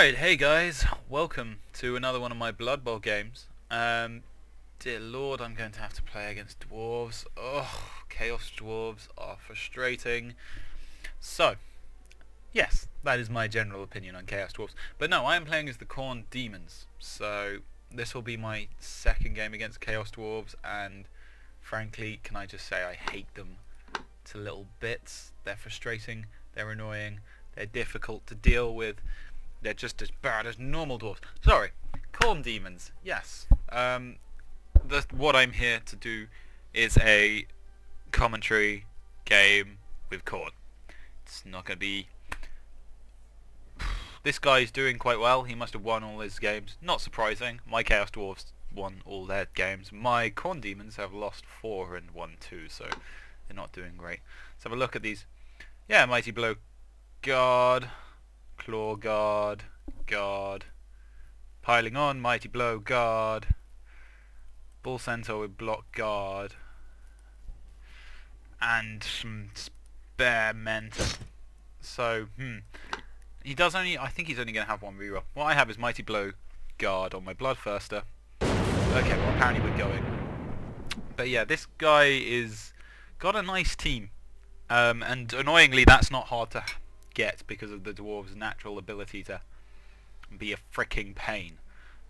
Alright, hey guys, welcome to another one of my Blood Bowl games. Dear Lord, I'm going to have to play against Dwarves. Oh, Chaos Dwarves are frustrating. So, yes, that is my general opinion on Chaos Dwarves. But no, I am playing as the Khorne Demons. So, this will be my second game against Chaos Dwarves, and frankly, can I just say I hate them to little bits. They're frustrating, they're annoying, they're difficult to deal with. They're just as bad as normal dwarves. Sorry, Khorne Demons. Yes. What I'm here to do is a commentary game with Khorne. It's not going to be... This guy's doing quite well. He must have won all his games. Not surprising. My Chaos Dwarves won all their games. My Khorne Demons have lost 4 and won 2, so they're not doing great. Let's have a look at these. Yeah, Mighty Blow. Guard. Claw guard, guard, piling on, mighty blow, guard, bull centaur with block guard, and some spare mentor. So, he does only, I think he's only going to have one reroll. What I have is mighty blow, guard on my bloodthirster. Okay, well apparently we're going. But yeah, this guy is got a nice team, and annoyingly that's not hard to get because of the dwarves' natural ability to be a freaking pain.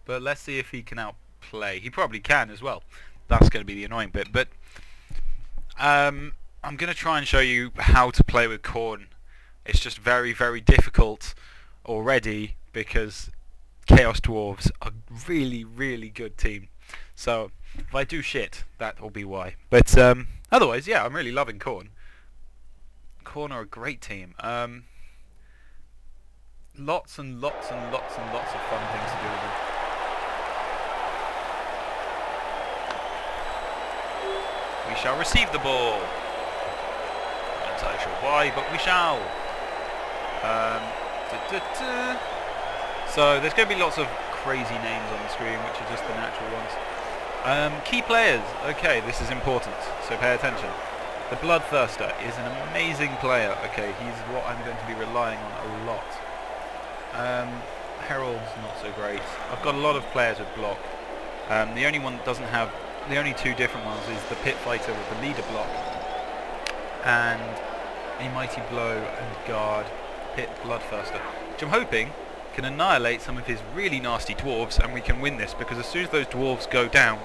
But let's see if he can outplay. He probably can as well. That's going to be the annoying bit. But I'm going to try and show you how to play with Khorne. It's just very, very difficult already because Chaos Dwarves are a really, really good team. So if I do shit, that will be why. But otherwise, yeah, I'm really loving Khorne. Khorne are a great team. Lots and lots and lots and lots of fun things to do with them. We shall receive the ball. Not entirely sure why, but we shall. So there's going to be lots of crazy names on the screen, which are just the natural ones. Key players. Okay, this is important, so pay attention. The Bloodthirster is an amazing player. Okay, he's what I'm going to be relying on a lot. Herald's not so great. I've got a lot of players with block. The only one that doesn't have, the only two different ones is the Pit Fighter with the leader block and a Mighty Blow and Guard Pit Bloodthirster, which I'm hoping can annihilate some of his really nasty dwarves, and we can win this because as soon as those dwarves go down,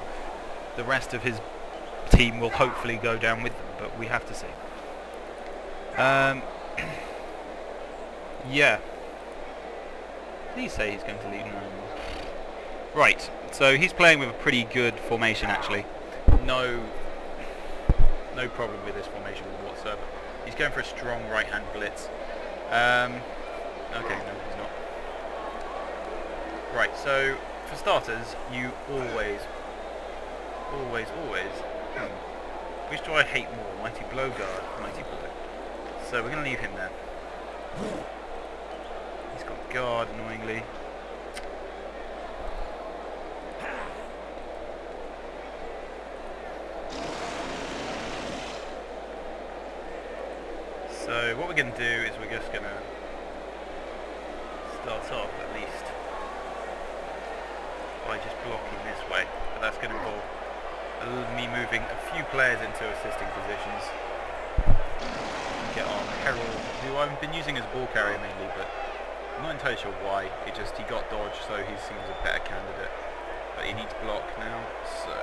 the rest of his team will hopefully go down with them, but we have to see. Yeah. Please say he's going to lead. Right, so he's playing with a pretty good formation actually. No problem with this formation whatsoever. He's going for a strong right-hand blitz. Okay, no, he's not. Right, so for starters, you always. Which do I hate more? Mighty Blow Guard, Mighty Blow. So we're going to leave him there. He's got guard, annoyingly. So what we're going to do is we're just going to start off at least by just blocking this way, but that's going to involve me moving a few players into assisting positions. Get on Herald, who I've been using as a ball carrier mainly, but I'm not entirely sure why. He got dodged, so he seems a better candidate. But he needs block now, so...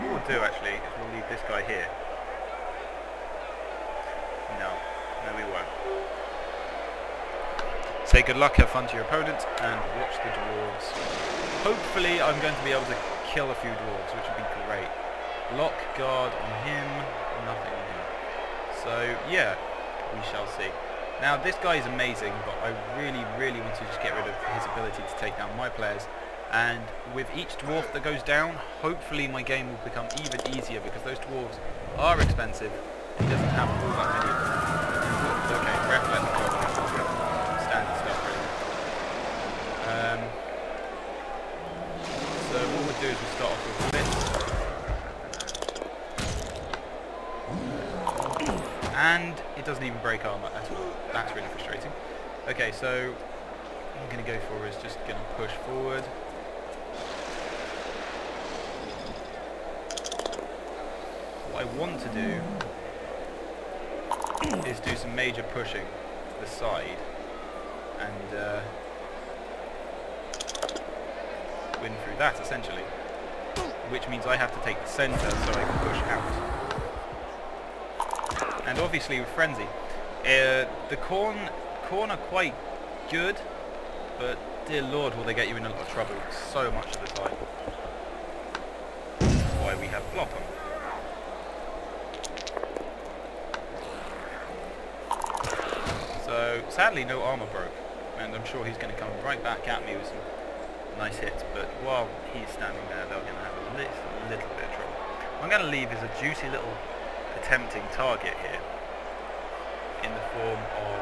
What we'll do actually is we'll leave this guy here. No, we won't. Say good luck, have fun to your opponent, and watch the dwarves. Hopefully I'm going to be able to kill a few dwarves, which would be great. Block guard on him, nothing on him. So yeah, we shall see. Now this guy is amazing, but I really, really want to just get rid of his ability to take down my players. And with each dwarf that goes down, hopefully my game will become even easier because those dwarves are expensive. He doesn't have all that many of them. Okay, ref let me go. Standard stuff really. So what we'll do is we'll start off with this. And and it doesn't even break armor at all. That's really frustrating. Okay, so what I'm going to go for is just going to push forward. What I want to do is do some major pushing to the side and win through that essentially, which means I have to take the centre so I can push out. And obviously with Frenzy, the Khorne are quite good, but dear lord will they get you in a lot of trouble so much of the time. That's why we have block on. So sadly no armour broke, and I'm sure he's going to come right back at me with some nice hits, but while he's standing there they're going to have a little bit of trouble. What I'm going to leave is a juicy little tempting target here, in the form of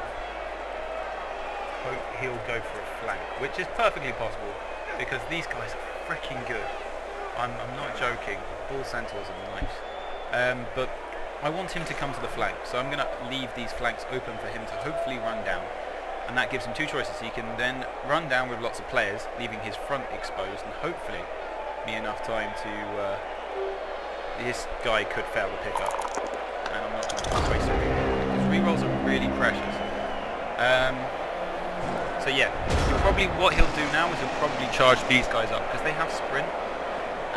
hope he'll go for a flank, which is perfectly possible because these guys are freaking good. I'm not joking. Bull centaurs are nice, but I want him to come to the flank, so I'm going to leave these flanks open for him to hopefully run down, and that gives him two choices. He can then run down with lots of players, leaving his front exposed, and hopefully me enough time to this guy could fail the pickup, and I'm not going to waste a reroll because rerolls are really precious. So yeah, what he'll do now is he'll probably charge these guys up because they have sprint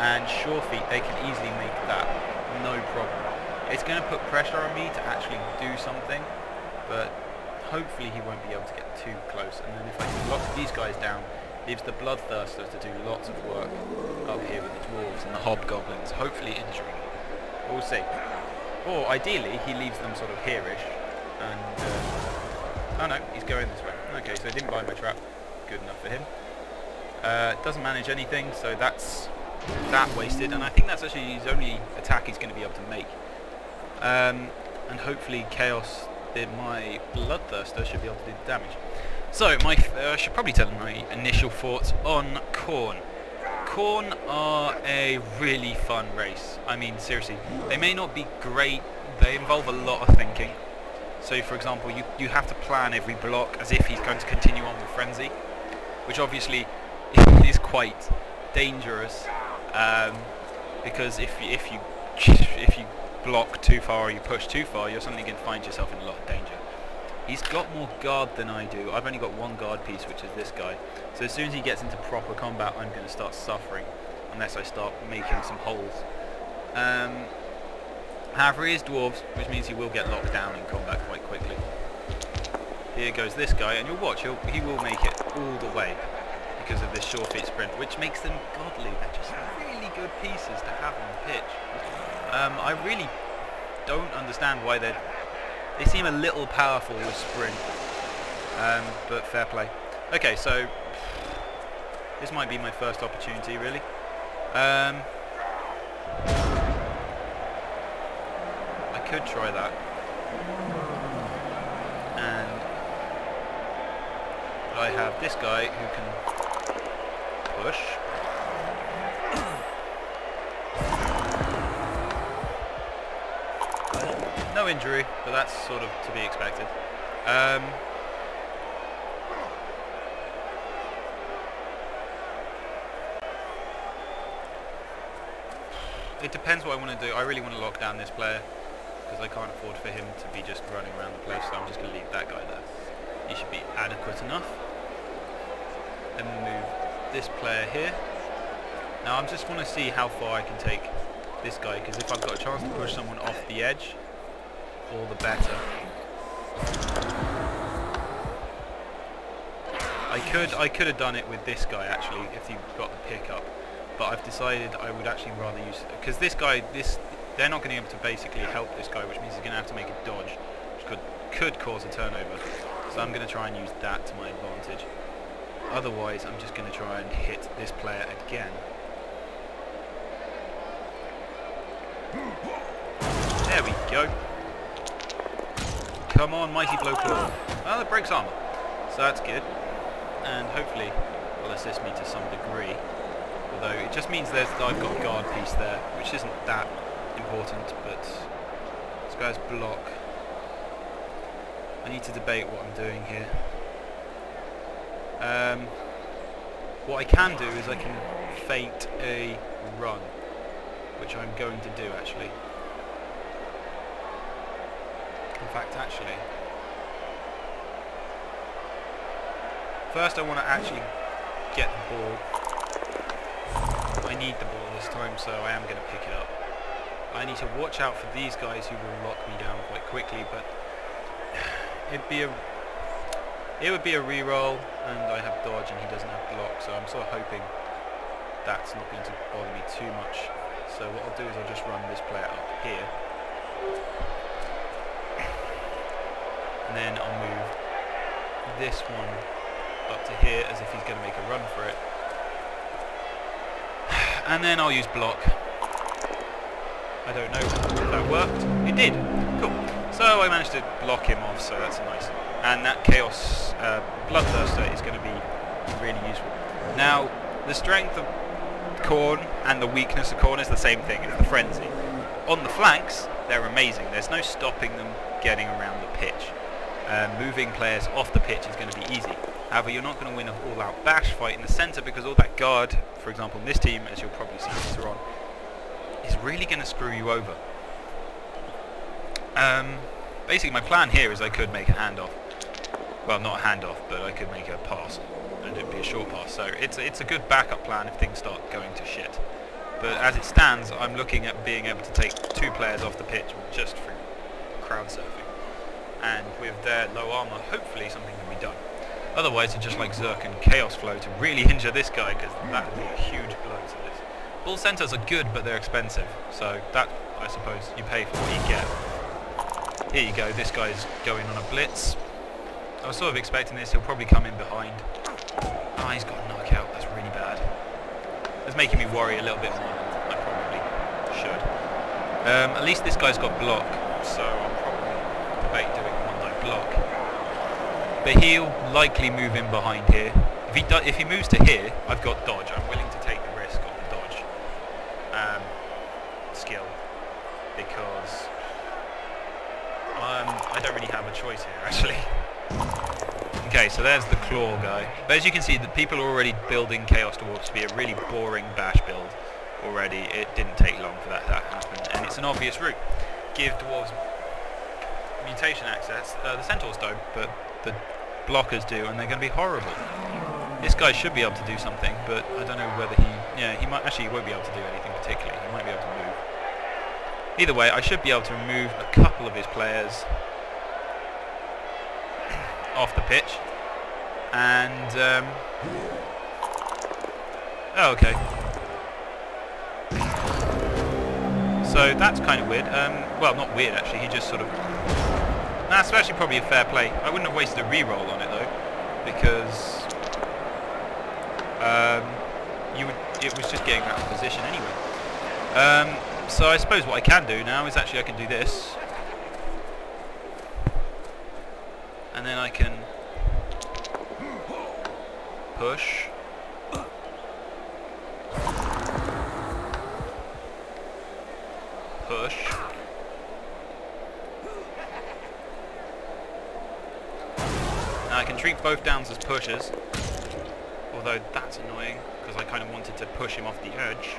and sure feet. They can easily make that, no problem. It's going to put pressure on me to actually do something, but hopefully he won't be able to get too close. And then if I can lock these guys down, leaves the Bloodthirster to do lots of work up here with the Dwarves and the Hobgoblins, hopefully injuring them. We'll see. Or ideally he leaves them sort of here-ish, and oh no, he's going this way. Okay, so he didn't buy my trap. Good enough for him. Doesn't manage anything, so that's that wasted, and I think that's actually his only attack he's going to be able to make. And hopefully Chaos, my Bloodthirster, should be able to do the damage. So, I should probably tell them my initial thoughts on Khorne. Khorne are a really fun race. I mean, seriously, they may not be great, they involve a lot of thinking. So, for example, you have to plan every block as if he's going to continue on with Frenzy, which obviously is quite dangerous, because if you block too far or you push too far, you're suddenly going to find yourself in a lot of danger. He's got more guard than I do. I've only got one guard piece, which is this guy. So as soon as he gets into proper combat, I'm going to start suffering, unless I start making some holes. However, he is Dwarves, which means he will get locked down in combat quite quickly. Here goes this guy, and you'll watch, he will make it all the way, because of this sure feet sprint, which makes them godly. They're just really good pieces to have on the pitch. I really don't understand why they seem a little powerful with sprint, but fair play. Okay, so this might be my first opportunity, really. I could try that, and I have this guy who can push. No injury, but that's sort of to be expected. It depends what I want to do. I really want to lock down this player because I can't afford for him to be just running around the place, so I'm just going to leave that guy there. He should be adequate enough. Then we'll move this player here. Now I just want to see how far I can take this guy, because if I've got a chance to push someone off the edge, all the better. I could have done it with this guy actually if he got the pickup, but I've decided I would actually rather use, because this guy, they're not going to be able to basically help this guy, which means he's going to have to make a dodge, which could cause a turnover. So I'm going to try and use that to my advantage. Otherwise, I'm just going to try and hit this player again. There we go. Come on, Mighty Blow Claw. Well, that breaks armor, so that's good. And hopefully will assist me to some degree. Although it just means I've got a guard piece there, which isn't that important, but this guy's block I need to debate what I'm doing here. What I can do is I can fate a run, which I'm going to do actually. In fact, actually, first I want to actually get the ball. I need the ball this time, so I am going to pick it up. I need to watch out for these guys who will lock me down quite quickly, but it would be a re-roll, and I have dodge and he doesn't have block, so I'm sort of hoping that's not going to bother me too much. So what I'll do is I'll just run this player up here, and then I'll move this one up to here as if he's going to make a run for it, and then I'll use block. I don't know if that worked. It did. Cool. So I managed to block him off, so that's nice. And that Chaos Bloodthirster is going to be really useful. Now, the strength of Khorne and the weakness of Khorne is the same thing. It's the frenzy. On the flanks, they're amazing. There's no stopping them getting around the pitch. Moving players off the pitch is going to be easy. However, you're not going to win an all-out bash fight in the centre because all that guard, for example in this team, as you'll probably see later on, is really going to screw you over. Basically my plan here is I could make a handoff. Well, not a handoff, but I could make a pass, and it'd be a short pass. So it's a good backup plan if things start going to shit. But as it stands, I'm looking at being able to take 2 players off the pitch just through crowd surfing. And with their low armour, hopefully something can be done. Otherwise, it's just like Zerk and Chaos Flow to really injure this guy, because that would be a huge blow to this. Bull centres are good, but they're expensive. So that, I suppose, you pay for what you get. Here you go, this guy's going on a blitz. I was sort of expecting this, he'll probably come in behind. Oh, he's got a knockout, that's really bad. It's making me worry a little bit more than I probably should. At least this guy's got block, so I'll probably debate doing one die block. But he'll likely move in behind here. If he moves to here, I've got dodge. I'm willing to take the risk on the dodge skill, because I don't really have a choice here, actually. Okay, so there's the claw guy. But as you can see, the people are already building Chaos Dwarves to be a really boring bash build already. It didn't take long for that to happen, and it's an obvious route. Give Dwarves mutation access. The Centaurs don't, but the blockers do, and they're going to be horrible. This guy should be able to do something, but I don't know whether he... Yeah, he might actually won't be able to do anything particularly. He might be able to move. Either way, I should be able to remove a couple of his players off the pitch, and oh, okay. So that's kind of weird. Well, not weird actually. He just sort of. That's actually probably a fair play. I wouldn't have wasted a re-roll on it though, because it was just getting out of position anyway. So I suppose what I can do now is actually I can do this, and then I can push, push, now I can treat both downs as pushes, although that's annoying because I kind of wanted to push him off the edge,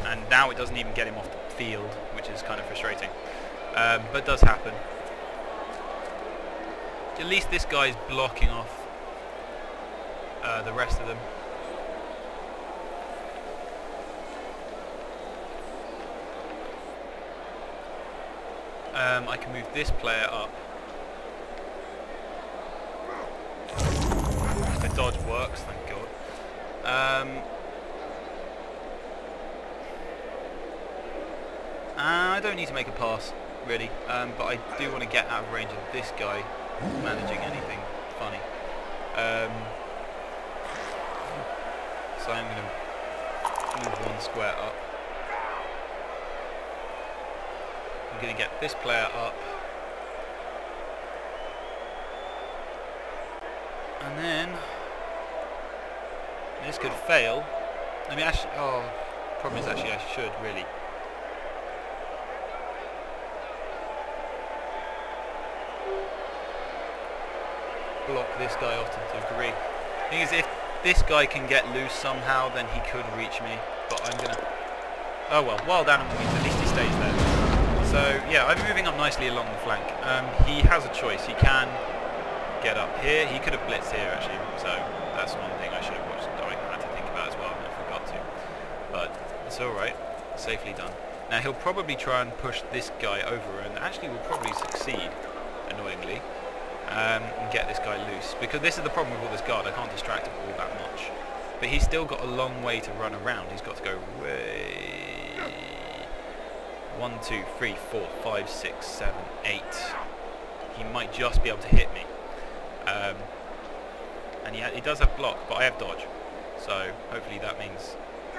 and now it doesn't even get him off the field, which is kind of frustrating, but it does happen. At least this guy's blocking off the rest of them. I can move this player up. The dodge works, thank God. I don't need to make a pass, really, but I do want to get out of range of this guy managing anything funny. So I'm going to move one square up. I'm going to get this player up. And then this could fail. I mean, actually, problem is actually I should really. block this guy off to a degree. The thing is, if this guy can get loose somehow, then he could reach me. But I'm gonna... Oh well, wild animal means at least he stays there. So yeah, I'm moving up nicely along the flank. He has a choice. He can get up here. He could have blitzed here actually. So that's one thing I should have watched. I had to think about as well, and I forgot to. But it's all right. Safely done. Now he'll probably try and push this guy over, and actually will probably succeed, annoyingly, and get this guy loose. Because this is the problem with all this guard. I can't distract him all that much. But he's still got a long way to run around. He's got to go way... 1, 2, 3, 4, 5, 6, 7, 8. He might just be able to hit me. And he does have block, but I have dodge. So hopefully that means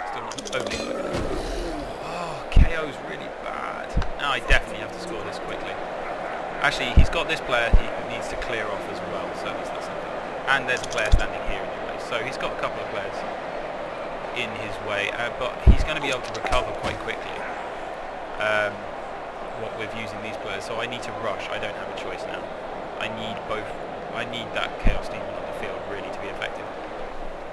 still not overly low. Oh, KO's really bad. Now I definitely have to score this quickly. Actually, he's got this player he needs to clear off as well, so at least that's something. And there's a player standing here in the way. So he's got a couple of players in his way, but he's going to be able to recover quite quickly. What with using these players, so I need to rush. I don't have a choice now. I need both. I need that Chaos Demon on the field really to be effective.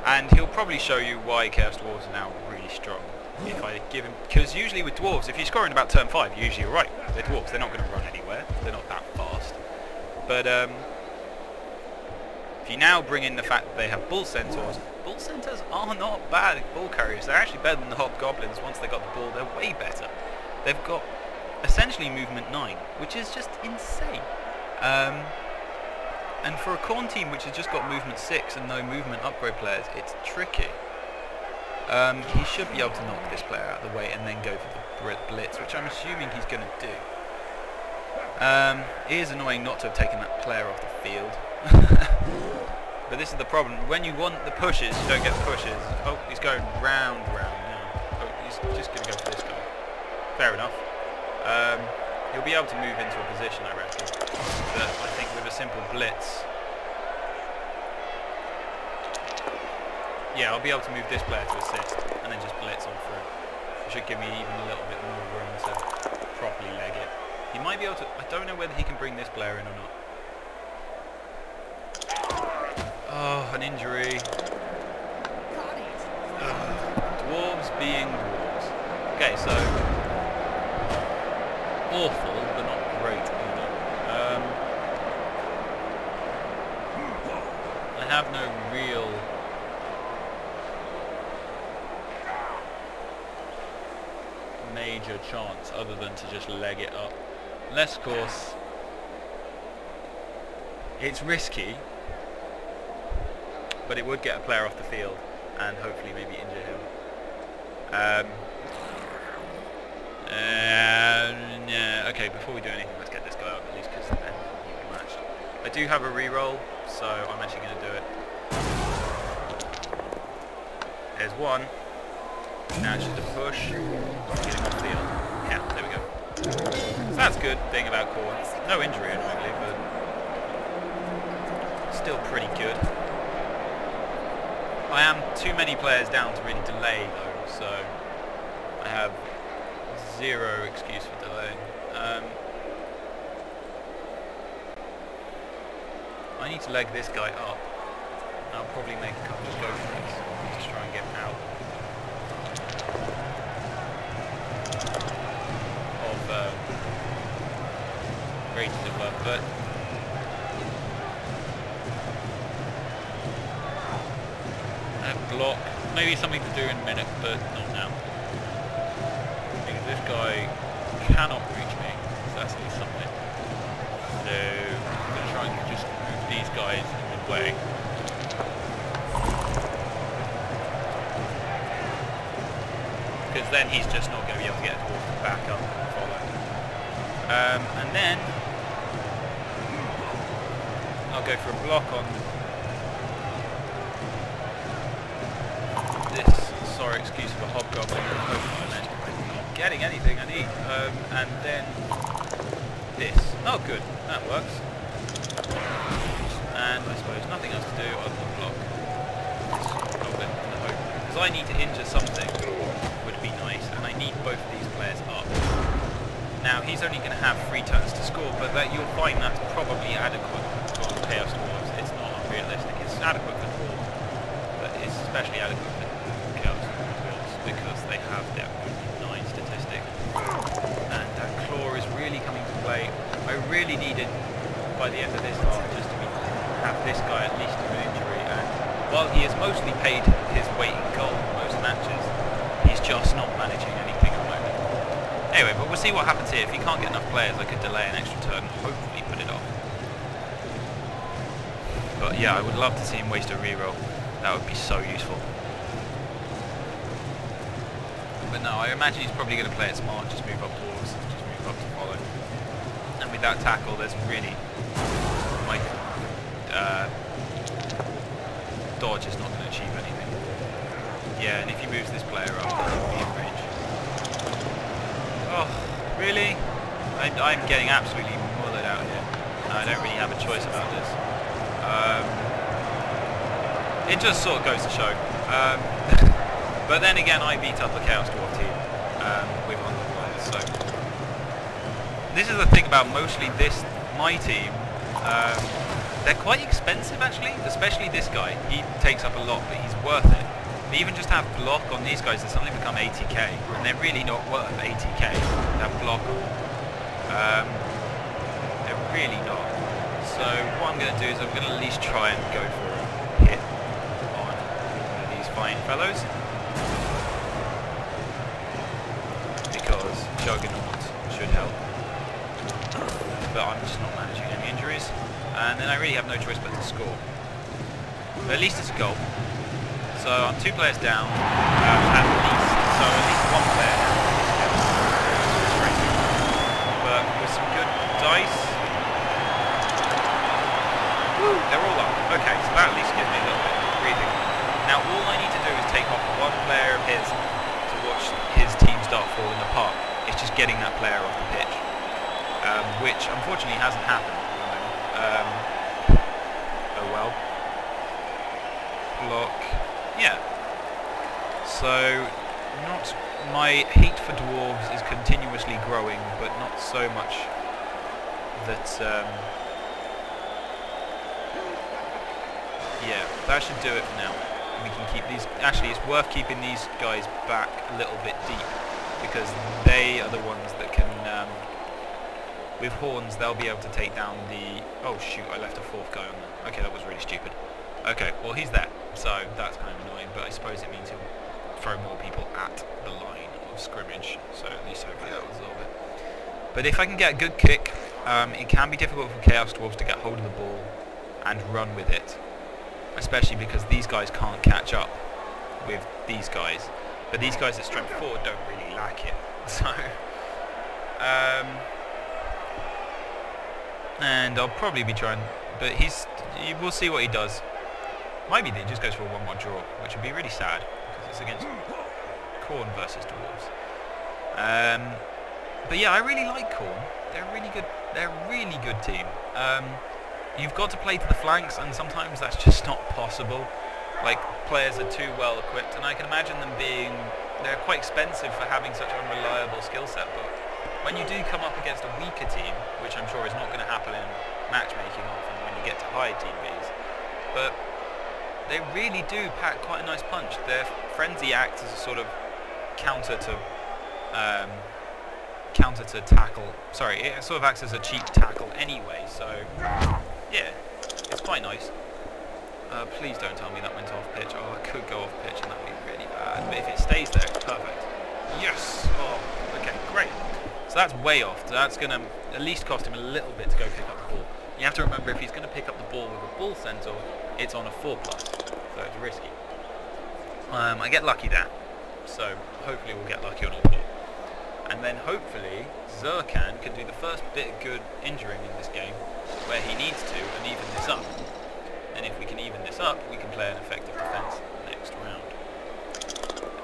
And he'll probably show you why Chaos Dwarves are now really strong. If I give him, because usually with Dwarves, if you score in about turn 5, you're usually right. They're Dwarves. They're not going to run anywhere. They're not that fast. But if you now bring in the fact that they have Bull Centaurs are not bad ball carriers. They're actually better than the Hobgoblins. Once they got the ball, they're way better. They've got essentially movement 9, which is just insane. And for a Khorne team which has just got movement 6 and no movement upgrade players, it's tricky. He should be able to knock this player out of the way and then go for the blitz, which I'm assuming he's going to do. It is annoying not to have taken that player off the field. But this is the problem. When you want the pushes, you don't get the pushes. Oh, he's going round now. Oh, he's just going to go for this guy. Fair enough. He'll be able to move into a position, I reckon. But I think with a simple blitz... Yeah, I'll be able to move this player to assist, and then just blitz on through. It should give me even a little bit more room to properly leg it. He might be able to... I don't know whether he can bring this player in or not. Oh, an injury. Dwarves being dwarves. Okay, so... awful, but not great either. I have no real... major chance other than to just leg it up. Unless, of course, it's risky, but it would get a player off the field and hopefully maybe injure him. Yeah, okay, before we do anything, let's get this guy up at least, because then he'll be matched. I do have a reroll, so I'm actually going to do it. There's one. Now it's just a push, get him off the field. Yeah, there we go. So that's good thing about Khorne. No injury annoyingly, but still pretty good. I am too many players down to really delay though, so I have zero excuse for delaying. I need to leg this guy up. I'll probably make a couple of go for it, just try and get him out. Rated it well, but block, maybe something to do in a minute, but not now. Because this guy cannot reach me, so that's at least something. So I'm going to try and just move these guys in the way. Because then he's just not going to be able to get a dwarf to back up and follow. And then I'll go for a block on this. Sorry, excuse for Hobgoblin. I'm not getting anything I need. And then this. Oh, good. That works. And I suppose nothing else to do other than block this Goblin in the hope. Because I need to injure something would be nice, and I need both of these players up. Now he's only going to have 3 turns to score, but that you'll find that's probably adequate for Chaos Dwarves. It's not it by the end of this half just to have this guy at least with an injury. And while he has mostly paid his weight in gold in most matches, he's just not managing anything at the moment. Anyway, but we'll see what happens here. If he can't get enough players, I could delay an extra turn and hopefully put it off. But yeah, I would love to see him waste a reroll. That would be so useful. But no, I imagine he's probably going to play it smart, just move up Dwarves, just move up to follow. And with that tackle, there's really... my dodge is not going to achieve anything. Yeah, and if he moves this player up, then he'll be in range. Oh, really? I'm getting absolutely mullered out here. I don't really have a choice about this. It just sort of goes to show. But then again, I beat up a Chaos Dwarf team with underlines, so... This is the thing about mostly my team. They're quite expensive actually, especially this guy. He takes up a lot, but he's worth it. But even just have block on these guys, they suddenly become 80k, and they're really not worth 80k. That block on. They're really not. So what I'm going to do is I'm going to at least try and go for a hit on one of these fine fellows. Because Juggernaut should help. But I'm just not managing any injuries. And then I really have no choice but to score. But at least it's a goal. So I'm 2 players down, at least. So at least 1 player now. But with some good dice... Woo, they're all up. Okay, so that at least gives me a little bit of breathing. Now all I need to do is take off 1 player of his to watch his team start falling apart. It's just getting that player off the pitch. Which unfortunately hasn't happened. Oh well. Block. Yeah. So, my hate for dwarves is continuously growing, but not so much that. Yeah, that should do it for now. We can keep these. Actually, it's worth keeping these guys back a little bit deep because they are the ones that can. With horns, they'll be able to take down the... Oh shoot, I left a 4th guy on there. Okay, that was really stupid. Okay, well he's there, so that's kind of annoying, but I suppose it means he'll throw more people at the line of scrimmage, so at least hopefully that will resolve it. But if I can get a good kick, it can be difficult for Chaos Dwarves to get hold of the ball and run with it. Especially because these guys can't catch up with these guys. But these guys at Strength 4 don't really like it, so... and I'll probably be trying, but we'll see what he does. Maybe he just goes for a 1-1 draw, which would be really sad because it's against Khorne versus Dwarves. But yeah, I really like Khorne. They're really good. They're a really good team. You've got to play to the flanks, and sometimes that's just not possible. Like players are too well equipped, and I can imagine them they're quite expensive for having such an unreliable skill set. But when you do come up against a weaker team, which I'm sure is not going to happen in matchmaking often when you get to high team Bs, but they really do pack quite a nice punch. Their frenzy acts as a sort of counter to tackle. Sorry, it sort of acts as a cheap tackle anyway. So yeah, it's quite nice. Please don't tell me that went off pitch. Oh, I could go off pitch and that would be really bad. But if it stays there, it's perfect. Yes. Oh, okay, great. So that's way off. So that's going to at least cost him a little bit to go pick up the ball. You have to remember, if he's going to pick up the ball with a bull centaur, it's on a 4+, so it's risky. I get lucky there, so hopefully we'll get lucky on all 4. And then hopefully Zurkan can do the first bit of good injuring in this game, where he needs to, and even this up. And if we can even this up, we can play an effective defence next round.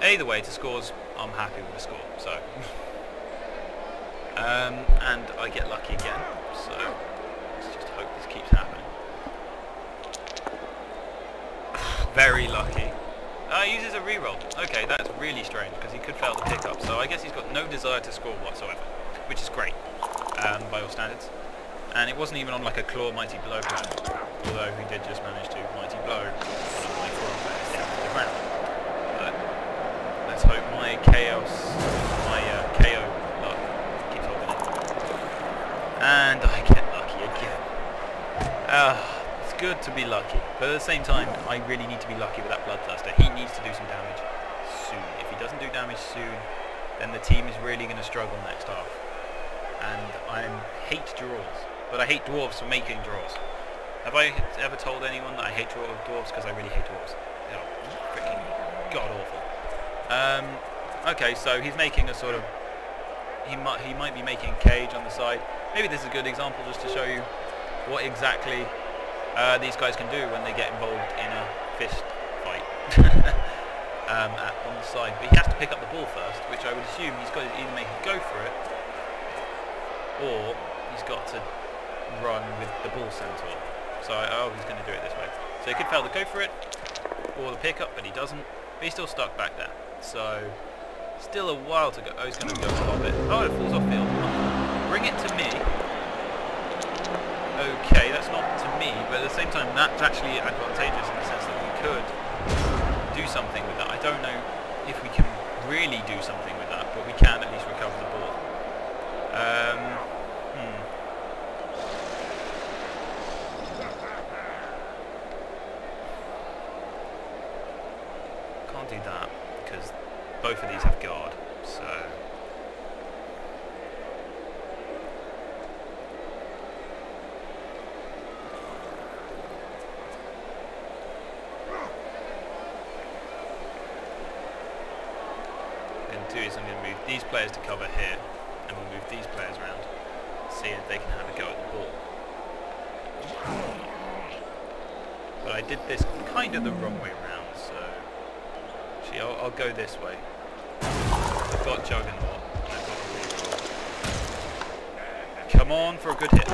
Either way, to scores, I'm happy with the score, so... and I get lucky again, so let's just hope this keeps happening. Very lucky. He uses a reroll. Okay, that's really strange because he could fail the pickup, so I guess he's got no desire to score whatsoever, which is great by all standards. And it wasn't even on like a claw mighty blow plan, although he did just manage to mighty blow one of my foreign players down to the ground. But let's hope my KO luck keeps holding on. And I get lucky It's good to be lucky, but at the same time, I really need to be lucky with that Bloodthirster. He needs to do some damage soon. If he doesn't do damage soon, then the team is really going to struggle next half. And I hate draws, but I hate Dwarves for making draws. Have I ever told anyone that I hate Dwarves? Because I really hate Dwarves. They're freaking god-awful. Okay, so he's making a sort of... He might be making a cage on the side. Maybe this is a good example just to show you what exactly these guys can do when they get involved in a fist fight on the side. But he has to pick up the ball first, which I would assume he's got to either make it go for it, or he's got to run with the ball centaur. So he's going to do it this way. So he could fail to go for it, or the pickup, but he doesn't. But he's still stuck back there. So still a while to go. Oh, he's going to go a little bit. Oh, it falls off field. Bring it to me. Okay, that's not to me, but at the same time, that's actually advantageous in the sense that we could do something with that. I don't know if we can really do something with that, but we can at least recover the ball. Can't do that because both of these have guard, so... is I'm going to move these players to cover here, and we'll move these players around, see if they can have a go at the ball. But I did this kind of the wrong way around, so actually I'll go this way. I've got Juggernaut, and I've got a reroll. Come on for a good hit.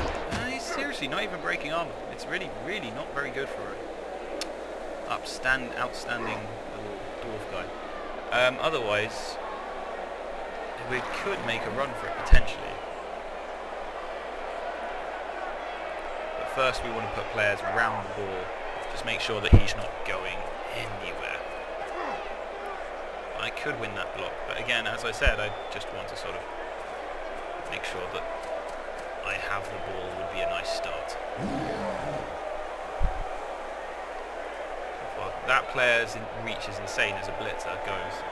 He's seriously not even breaking armor. It's really, really not very good for an outstanding little dwarf guy. Otherwise, we could make a run for it potentially, but first we want to put players around the ball, just make sure that he's not going anywhere. I could win that block, but again, as I said, I just want to sort of make sure that I have the ball would be a nice start. Well, that player's reach is insane as a blitzer goes.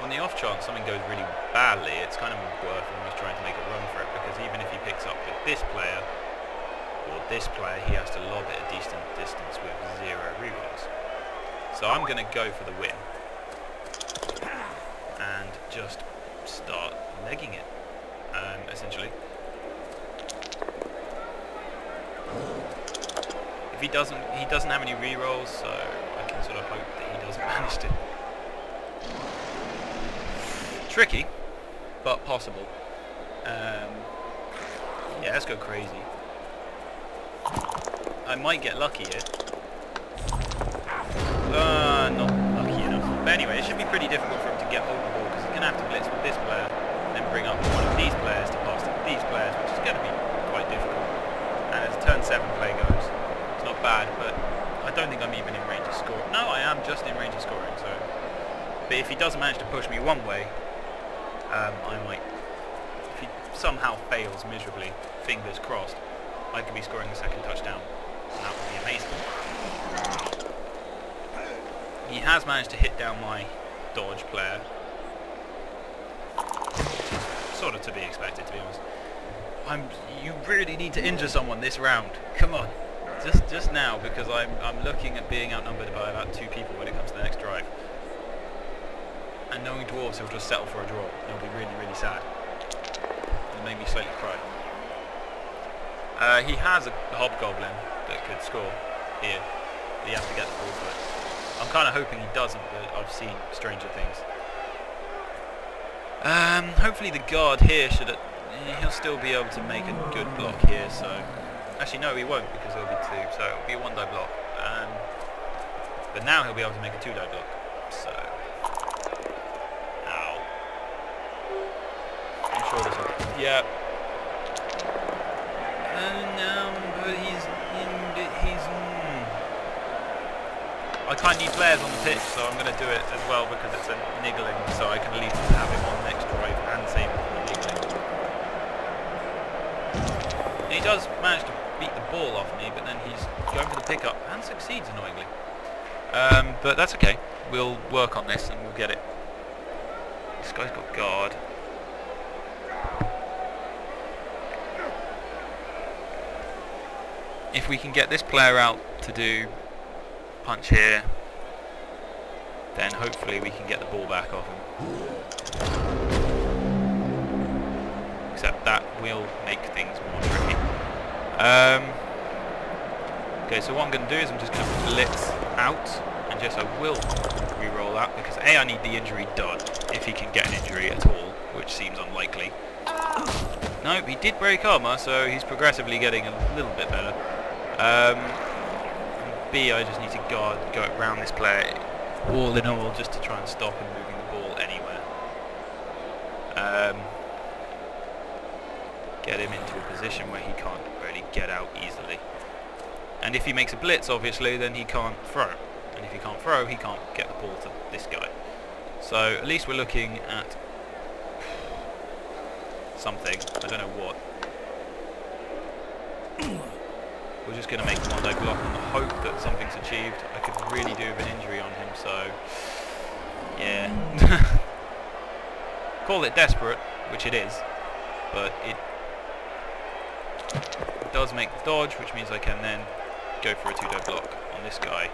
On the off chance something goes really badly, it's kind of worth almost trying to make a run for it, because even if he picks up with this player or this player, he has to lob it a decent distance with 0 rerolls. So I'm going to go for the win and just start legging it, essentially. If he doesn't have any rerolls, so I can sort of hope that he doesn't manage to. Tricky, but possible. Yeah, let's go crazy. I might get lucky here. Not lucky enough. But anyway, it should be pretty difficult for him to get hold of the ball, because he's going to have to blitz with this player, then bring up one of these players to pass to these players, which is going to be quite difficult. And as turn 7 play goes, not bad, but I don't think I'm even in range of scoring. No, I am just in range of scoring, so... But if he doesn't manage to push me one way, I might... If he somehow fails miserably, fingers crossed, I could be scoring the second touchdown, and that would be amazing. He has managed to hit down my dodge player. Sort of to be expected, to be honest. You really need to injure someone this round. Come on. Just now, because I'm looking at being outnumbered by about 2 people when it comes to the next drive. And knowing Dwarves, he'll just settle for a draw. It'll be really, really sad. It'll make me slightly cry. He has a Hobgoblin that could score here. But he has to get the ball for it. I'm kind of hoping he doesn't, but I've seen stranger things. Hopefully the guard here he'll still be able to make a good block here, so... Actually, no, he won't, because it'll be 2, so it'll be a 1-die block. But now he'll be able to make a 2-die block, so... Ow. I'm sure this will... Yeah. No, but he's... I kind of need players on the pitch, so I'm going to do it as well, because it's a niggling, so I can at least have him on does manage to beat the ball off me, but then he's going for the pickup and succeeds annoyingly. But that's okay. We'll work on this and we'll get it. This guy's got guard. If we can get this player out to do punch here, then hopefully we can get the ball back off him. Except that will make things more tricky. Okay, so what I'm going to do is I'm just going to blitz out, and yes, I will re-roll that, because A, I need the injury done, if he can get an injury at all, which seems unlikely. Nope, he did break armor, so he's progressively getting a little bit better. And B, I just need to go around this player, all in all, just to try and stop him moving the ball anywhere. Get him into a position where he can't really get out easily. And if he makes a blitz, obviously, then he can't throw. And if he can't throw, he can't get the ball to this guy. So at least we're looking at something. I don't know what. We're just going to make a one-day block on the hope that something's achieved. I could really do with an injury on him, so yeah. Call it desperate, which it is, but it does make the dodge, which means I can then go for a two-day block on this guy.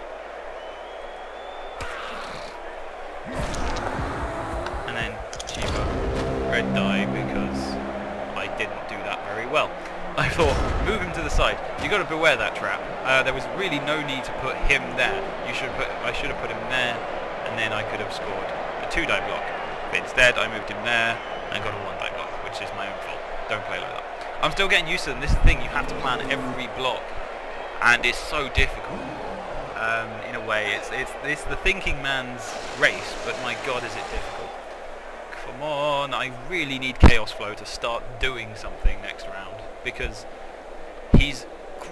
And then achieve a red die because I didn't do that very well. I thought, move him to the side. You've got to beware that trap. There was really no need to put him there. I should have put him there, and then I could have scored a two-die block. But instead, I moved him there and got a one-die block, which is my own fault. Don't play like that. I'm still getting used to them. This is the thing, you have to plan every block, and it's so difficult. In a way, it's the thinking man's race, but my god, is it difficult. Come on, I really need Chaos Flow to start doing something next round, because he's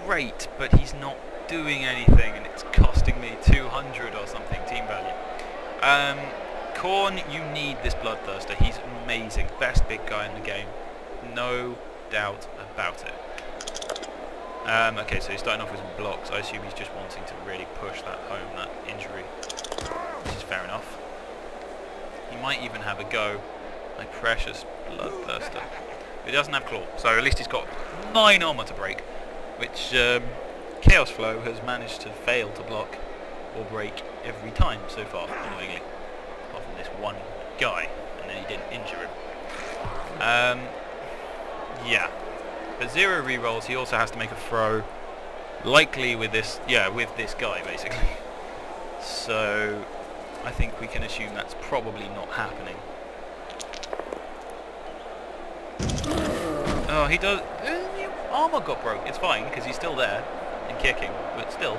great, but he's not doing anything, and it's costing me 200 or something team value. Khorne, you need this Bloodthirster. He's amazing, best big guy in the game, no doubt about it. Okay, so he's starting off with some blocks. I assume he's just wanting to really push that home, that injury, which is fair enough. He might even have a go, my precious Bloodthirster. But he doesn't have claw, so at least he's got 9 armor to break, which Chaos Flow has managed to fail to block or break every time so far, annoyingly. Apart from this one guy, and then he didn't injure him. Yeah. For 0 rerolls, he also has to make a throw, likely with this, with this guy, basically. So, I think we can assume that's probably not happening. Oh, he does. Armor got broke. It's fine because he's still there and kicking, but still,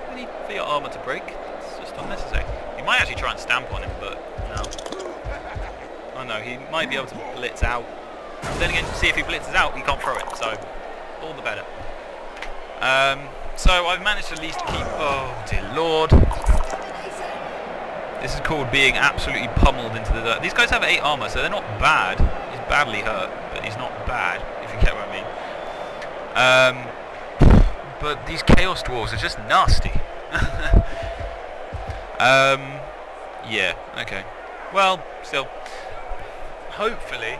we need for your armor to break. It's just unnecessary. He might actually try and stamp on him, but no. Oh no, he might be able to blitz out. But then again, see if he blitzes out, he can't throw it. So, all the better. So I've managed to at least keep. Oh dear lord. This is called being absolutely pummeled into the dirt. These guys have 8 armor, so they're not bad. He's badly hurt, but he's not bad, if you get what I mean. But these Chaos Dwarves are just nasty. Yeah, okay. Well, still. Hopefully,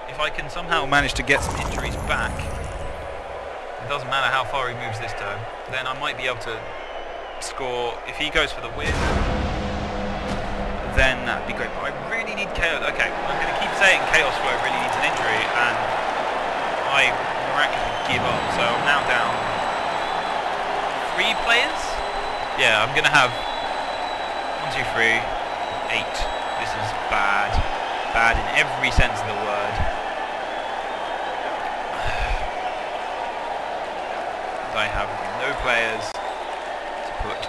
if I can somehow manage to get some injuries back, it doesn't matter how far he moves this turn, then I might be able to score. If he goes for the win, then that'd be great. But I really need Chaos. Okay, I'm going to keep saying Chaos Flow really needs an injury, and I miraculously give up. So I'm now down 3 players. Yeah, I'm going to have 1, 2, 3, 8. This is bad. Bad in every sense of the word. I have no players to put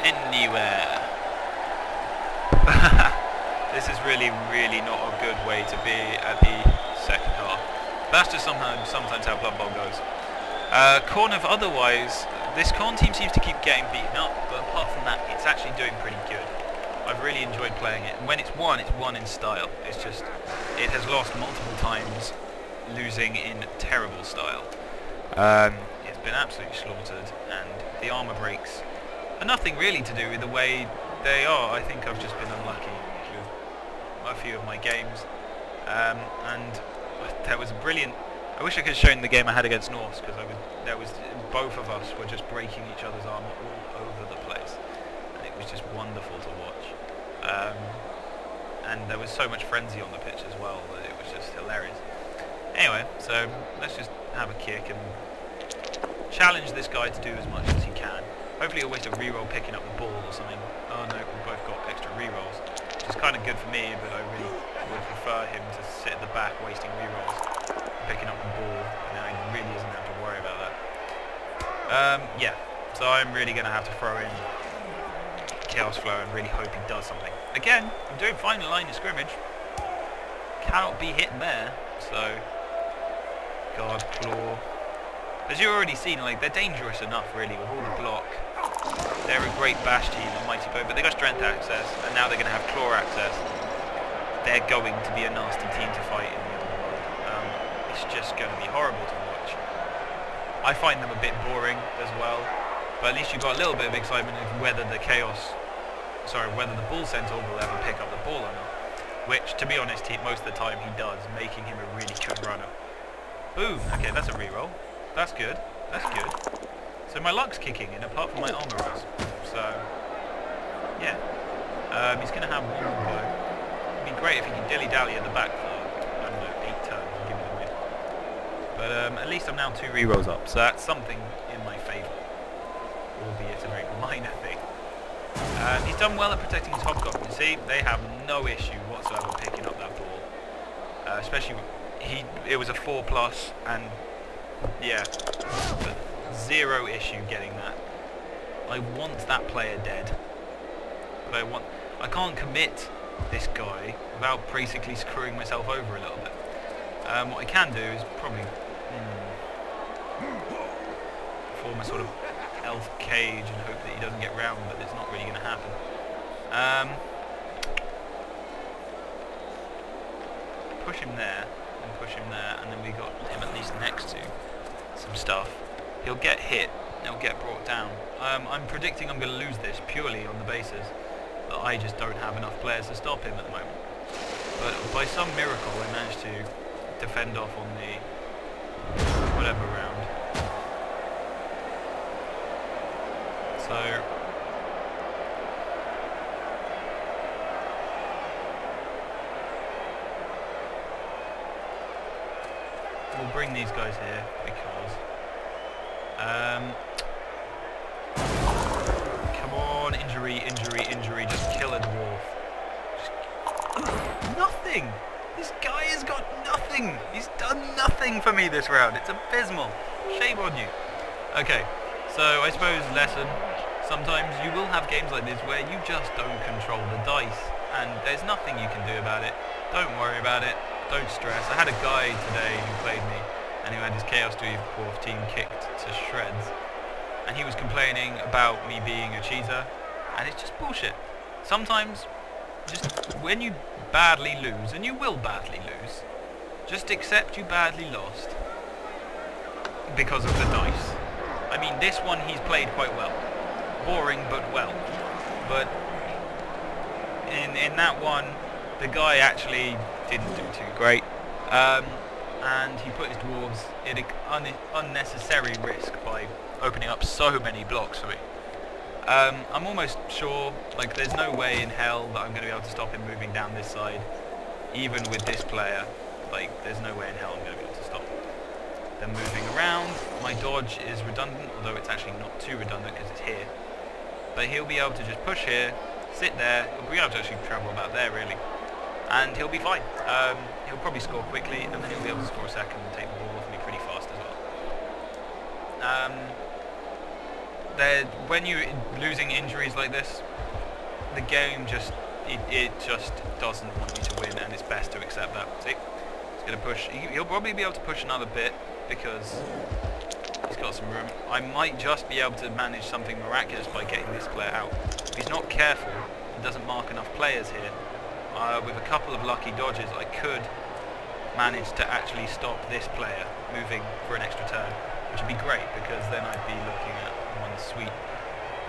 anywhere. This is really, really not a good way to be at the second half. That's just sometimes how Blood Bowl goes. Khorne of otherwise, this Khorne team seems to keep getting beaten up, but apart from that, it's actually doing pretty good. I've really enjoyed playing it. And when it's won in style. It's just, it has lost multiple times losing in terrible style. It's been absolutely slaughtered, and the armour breaks are nothing really to do with the way they are. I think I've just been unlucky with a few of my games, and there was a brilliant. I wish I could have shown the game I had against Norse, because both of us were just breaking each other's armour all over the place, and it was just wonderful to watch. And there was so much frenzy on the pitch as well that it was just hilarious. Anyway, so let's just have a kick and challenge this guy to do as much as he can. Hopefully he'll waste a reroll picking up the ball or something. Oh no, we've both got extra rerolls, which is kind of good for me, but I really would prefer him to sit at the back wasting rerolls, picking up the ball, and now he really doesn't have to worry about that. Yeah, so I'm really going to have to throw in Chaos Flow and really hope he does something. Again, I'm doing fine in the line of scrimmage. Cannot be hit there, so Guard, Claw. As you've already seen, like, they're dangerous enough really with all the block. They're a great bash team, a mighty bow, but they got strength access, and now they're going to have claw access. They're going to be a nasty team to fight in the underworld. It's just going to be horrible to watch. I find them a bit boring as well, but at least you've got a little bit of excitement of whether the whether the Bull Centaur will ever pick up the ball or not. Which, to be honest, most of the time he does, making him a really good runner. Boom! Okay, that's a reroll. That's good. That's good. So my luck's kicking in, apart from my armor rolls. So, yeah. He's going to have one more blow. It'd be great if he could dilly-dally at the back for, I don't know, 8 turns and give me the win. But at least I'm now 2 rerolls up, so that's something in my favour. Albeit a very minor thing. He's done well at protecting his Hobgoblin. You see, they have no issue whatsoever picking up that ball. Especially, it was a 4+, and yeah, but 0 issue getting that. I want that player dead, but I can't commit this guy without basically screwing myself over a little bit. What I can do is probably form a sort of elf cage and hope that he doesn't get round, but it's not really going to happen. Push him there, and push him there, and then we got him at least next to some stuff. He'll get hit, he'll get brought down. I'm predicting I'm going to lose this purely on the basis that I just don't have enough players to stop him at the moment. But by some miracle I managed to defend off on the whatever round. So we'll bring these guys here because come on, injury, just kill a dwarf. Nothing! This guy has got nothing! He's done nothing for me this round. It's abysmal. Shame on you. Okay, so I suppose lesson. Sometimes you will have games like this where you just don't control the dice, and there's nothing you can do about it. Don't worry about it. Don't stress. I had a guy today who played me, and who had his Chaos Dwarf team kicked to shreds, and he was complaining about me being a cheater, and it's just bullshit. Sometimes, just when you badly lose, and you will badly lose, just accept you badly lost because of the dice. I mean, this one he's played quite well. Boring, but well. But in that one, the guy actually didn't do too great. And he put his dwarves at an unnecessary risk by opening up so many blocks for me. I'm almost sure, like, there's no way in hell that I'm going to be able to stop him moving down this side. Even with this player, like, there's no way in hell I'm going to be able to stop them moving around. My dodge is redundant, although it's actually not too redundant because it's here. But he'll be able to just push here, sit there, he'll be able to actually travel about there really, and he'll be fine. He'll probably score quickly, and then he'll be able to score a second and take the ball off me pretty fast as well. When you're losing injuries like this, the game just it just doesn't want you to win, and it's best to accept that. See, he's going to push. He'll probably be able to push another bit because he's got some room. I might just be able to manage something miraculous by getting this player out. If he's not careful and doesn't mark enough players here, with a couple of lucky dodges, I could manage to actually stop this player moving for an extra turn, which would be great because then I'd be looking at one sweep,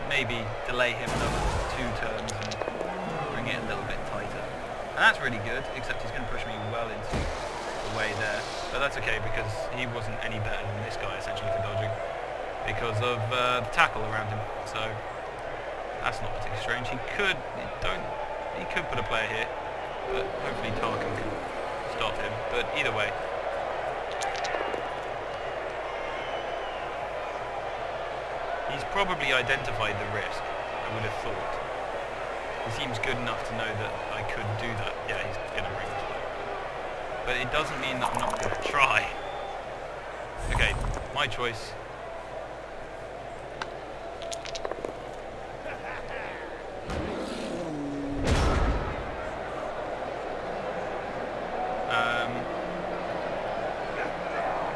maybe delay him another 2 turns and bring it a little bit tighter. And that's really good, except he's going to push me well into the way there. But that's okay because he wasn't any better than this guy essentially for dodging because of the tackle around him. So that's not particularly strange. He could put a player here, but hopefully Tarkin can stop him. But either way, he's probably identified the risk, I would have thought. He seems good enough to know that I could do that. Yeah, he's going to bring this back. But it doesn't mean that I'm not going to try. Okay, my choice.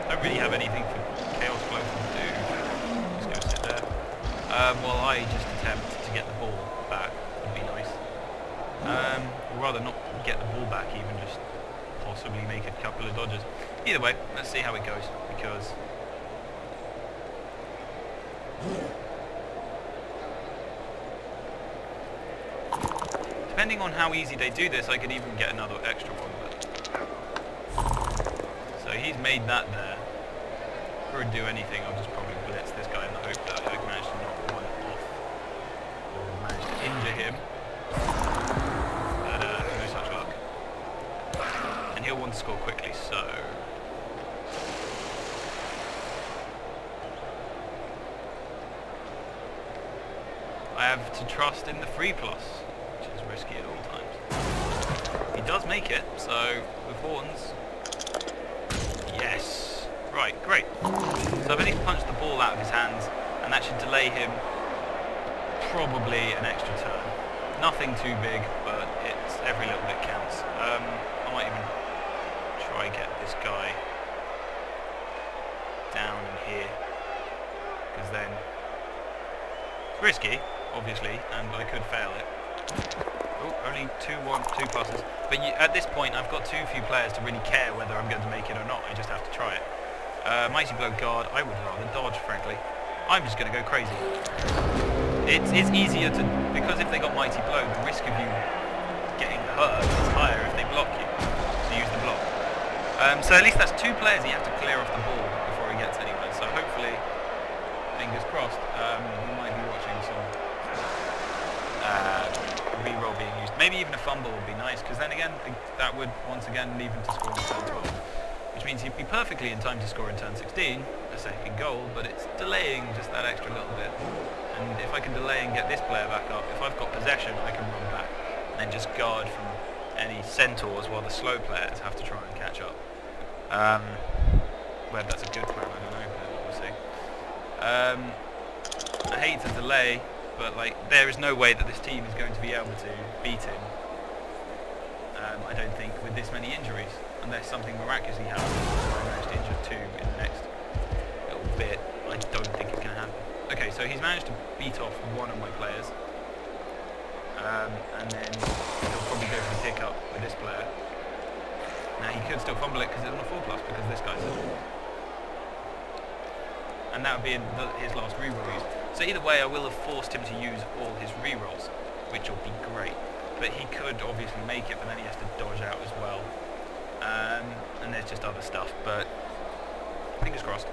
Don't really have anything for Chaos Flow to do. Just go sit there. Well, I just attempt to get the ball back. Would be nice. Or rather, not get the ball back, even just possibly make a couple of dodges. Either way, let's see how it goes. Because depending on how easy they do this, I could even get another extra one. So he's made that there. Before I do anything, I'll just probably blitz this guy in the hope that I manage to knock one off. Or manage to injure him. But no such luck. And he'll want to score quickly, so I have to trust in the 3+, which is risky at all times. He does make it, so with horns. Yes. Right, great. So I've only punched the ball out of his hands, and that should delay him probably an extra turn. Nothing too big, but it's every little bit counts. I might even try and get this guy down in here, because then it's risky, obviously, and I could fail it. Oh, only 2 pluses. But at this point, I've got too few players to really care whether I'm going to make it or not. I just have to try it. Mighty Blow Guard, I would rather dodge, frankly. I'm just going to go crazy. It's easier to, because if they got Mighty Blow, the risk of you getting hurt is higher if they block you. So use the block. So at least that's 2 players you have to clear off the ball before he gets anywhere. So hopefully, fingers crossed, we might be watching some re-roll being used. Maybe even a fumble would be nice, because then again, that would once again leave him to score in turn 12. Which means he'd be perfectly in time to score in turn 16, a second goal, but it's delaying just that extra little bit. And if I can delay and get this player back up, if I've got possession, I can run back and then just guard from any centaurs while the slow players have to try and catch up. Whether that's a good plan, I don't know, but we'll see. I hate to delay, but like there is no way that this team is going to be able to beat him. I don't think with this many injuries, unless something miraculously happens. I managed to injure 2 in the next little bit. I don't think it's going to happen. Okay, so he's managed to beat off one of my players, and then he'll probably go for the pick up with this player. Now he could still fumble it because it's on a 4+, because this guy's and that would be his last reroll use. So either way, I will have forced him to use all his rerolls, which will be great. But he could obviously make it, but then he has to dodge out as well. And there's just other stuff, but fingers crossed.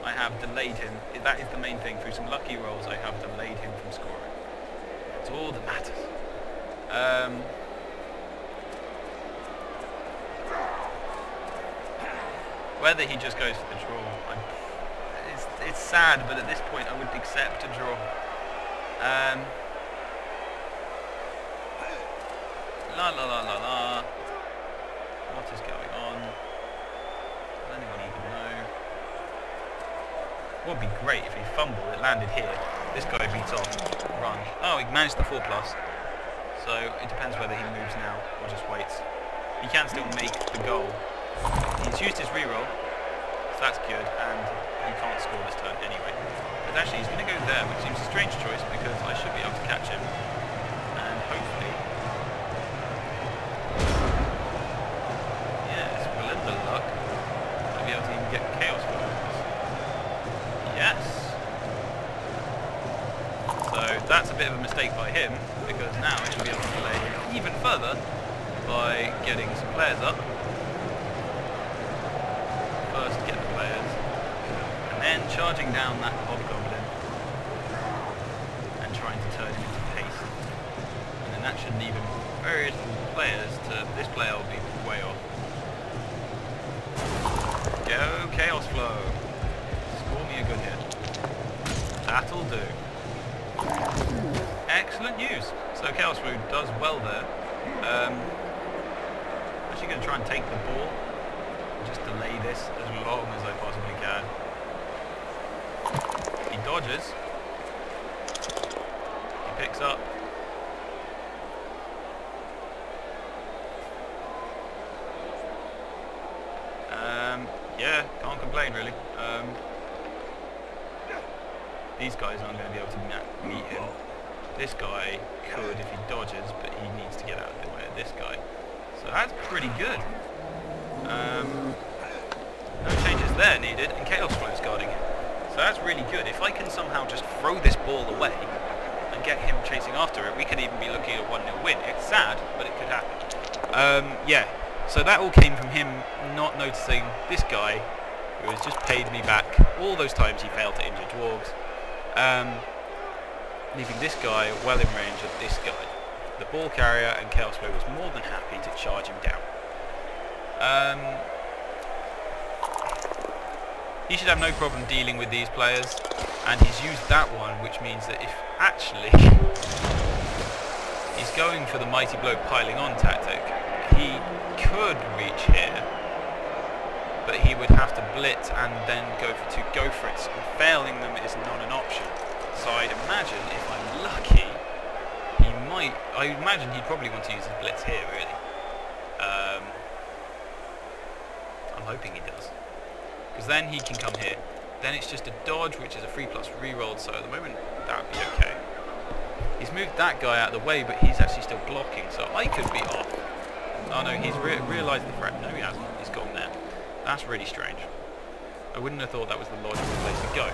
I have delayed him. That is the main thing. Through some lucky rolls, I have delayed him from scoring. That's all that matters. Whether he just goes for the draw, it's sad, but at this point I would accept a draw. La la la la la. What is going on? Does anyone even know? What would be great if he fumbled, it landed here. This guy beats off, run. Oh, he managed the 4+. So it depends whether he moves now or just waits. He can still make the goal. He's used his reroll, so that's good, and he can't score this turn anyway. But actually he's going to go there, which seems a strange choice because I should be able to catch him. And hopefully... yeah, bit of a mistake by him, because now I should be able to play even further by getting some players up. First get the players, and then charging down that hobgoblin and trying to turn him into paste. And then that should leave him very little players to... This player will be way off. Go Chaos Flow. Score me a good hit. That'll do. Excellent news. So Chaos Flow does well there. Actually going to try and take the ball. Just delay this as long as I possibly can. He dodges. He picks up. Yeah, can't complain really. These guys aren't going to be able to meet him. This guy could if he dodges, but he needs to get out of the way of this guy. So that's pretty good. No changes there needed, and Chaos Flow's guarding him. So that's really good. If I can somehow just throw this ball away and get him chasing after it, we could even be looking at a 1-0 win. It's sad, but it could happen. Yeah. So that all came from him not noticing this guy, who has just paid me back all those times he failed to injure dwarves, leaving this guy well in range of this guy. The ball carrier, and Chaos Flow was more than happy to charge him down. He should have no problem dealing with these players, and he's used that one, which means that if actually he's going for the mighty blow piling on tactic, he could reach here, but he would have to blitz and then go for two go-for-its, and failing them is not an option. So I'd imagine, if I'm lucky, he might... I imagine he'd probably want to use his blitz here, really. I'm hoping he does. Because then he can come here. Then it's just a dodge, which is a 3+ rerolled, so at the moment, that would be okay. He's moved that guy out of the way, but he's actually still blocking, so I could be off. Oh no, he's realised the threat. No, he hasn't. He's gone there. That's really strange. I wouldn't have thought that was the logical place to go.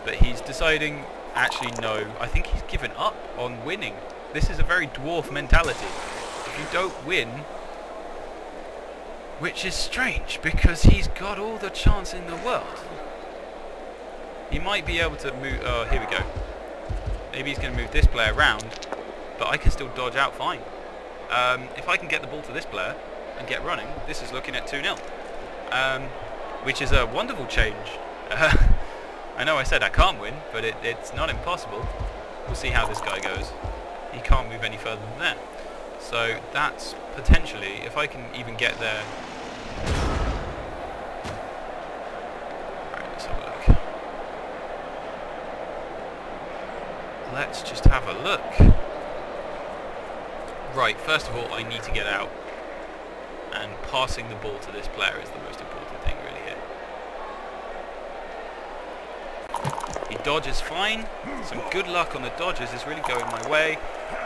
But he's deciding, actually no, I think he's given up on winning. This is a very dwarf mentality. If you don't win, which is strange, because he's got all the chance in the world. He might be able to move... Oh, here we go. Maybe he's going to move this player around, but I can still dodge out fine. If I can get the ball to this player and get running, this is looking at 2-0. Which is a wonderful change. I know I said I can't win, but it's not impossible. We'll see how this guy goes. He can't move any further than there. So that's potentially, if I can even get there... Right, let's have a look. Let's just have a look. Right, first of all, I need to get out. And passing the ball to this player is the most important thing really here. He dodges fine. Some good luck on the dodges is really going my way.